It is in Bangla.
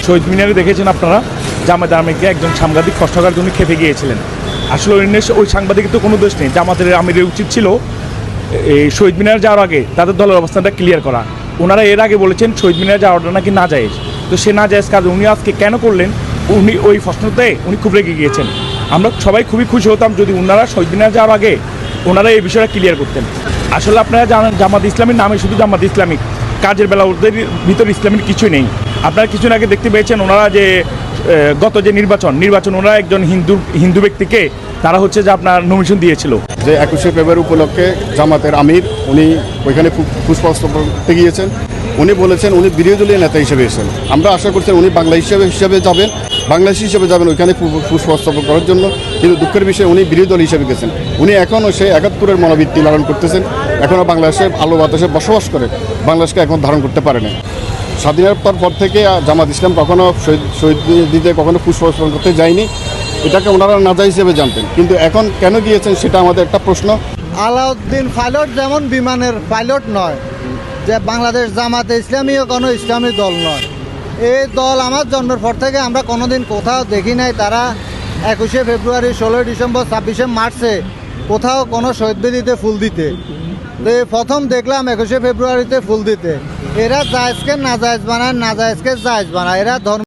শহীদ মিনারে দেখেছেন আপনারা জামাত আমিরকে একজন সাংবাদিক কষ্টকার জন্য খেপে গিয়েছিলেন। আসলে ওই সাংবাদিকের তো কোনো দোষ নেই। জামাতের আমিরের উচিত ছিল এই শহীদ মিনার যাওয়ার আগে তাদের দলের অবস্থানটা ক্লিয়ার করা। ওনারা এর আগে বলেছেন শহীদ মিনার যাওয়াটা নাকি না জায়েজ, তো সে না জায়েজ কাজ উনি আজকে কেন করলেন, উনি ওই প্রশ্নতে উনি খুব রেগে গিয়েছেন। আমরা সবাই খুবই খুশি হতাম যদি ওনারা শহীদ মিনার যাওয়ার আগে ওনারা এই বিষয়টা ক্লিয়ার করতেন। আসলে আপনারা জানেন জামাত ইসলামীর নামে শুধু জামাত ইসলামিক, কাজের বেলা ওদের ভিতর ইসলামের কিছুই নেই। আপনারা কিছুদিন আগে দেখতে পেয়েছেন ওনারা যে গত যে নির্বাচন ওনারা একজন হিন্দু ব্যক্তিকে তারা হচ্ছে যে আপনার নমিনেশন দিয়েছিল। যে 21শে ফেব্রুয়ারি উপলক্ষে জামাতের আমির উনি ওইখানে পুষ্পাস্তর করতে গিয়েছেন। উনি বলেছেন উনি বিরোধী দলীয় নেতা হিসেবে এসেছেন। আমরা আশা করছি উনি হিসেবে যাবেন, বাংলাদেশি হিসেবে যাবেন ওইখানে পুষ্পাস্তবন করার জন্য, কিন্তু দুঃখের বিষয়ে উনি বিরোধী দল হিসেবে গেছেন। উনি এখনও সেই 71-এর মনোবৃত্তি লালন করতেছেন, এখনও বাংলাদেশে আলো বাতাসে বসবাস করে বাংলাদেশকে এখন ধারণ করতে পারে না। স্বাধীনতার পর থেকে জামাত ইসলাম কখনো শহীদ দিতে কখনো পুষ্পাস্তবন করতে যায়নি, এটাকে ওনারা নাজায়েজ হিসেবে জানতেন, কিন্তু এখন কেন গিয়েছেন সেটা আমাদের একটা প্রশ্ন। আলাউদ্দিন পাইলট যেমন বিমানের পাইলট নয়, যে বাংলাদেশ জামাতে ইসলামীও কোনো ইসলামী দল নয়। এই দল আমার জন্মের পর থেকে আমরা কোনোদিন কোথাও দেখি নাই তারা 21শে ফেব্রুয়ারি, 16ই ডিসেম্বর, 26শে মার্চে কোথাও কোনো শহীদ বেদিতে ফুল দিতে। তো প্রথম দেখলাম 21শে ফেব্রুয়ারিতে ফুল দিতে। এরা জায়েজকে নাজায়েজ বানায়, নাজায়েজকে জায়েজ বানায়। এরা ধর্ম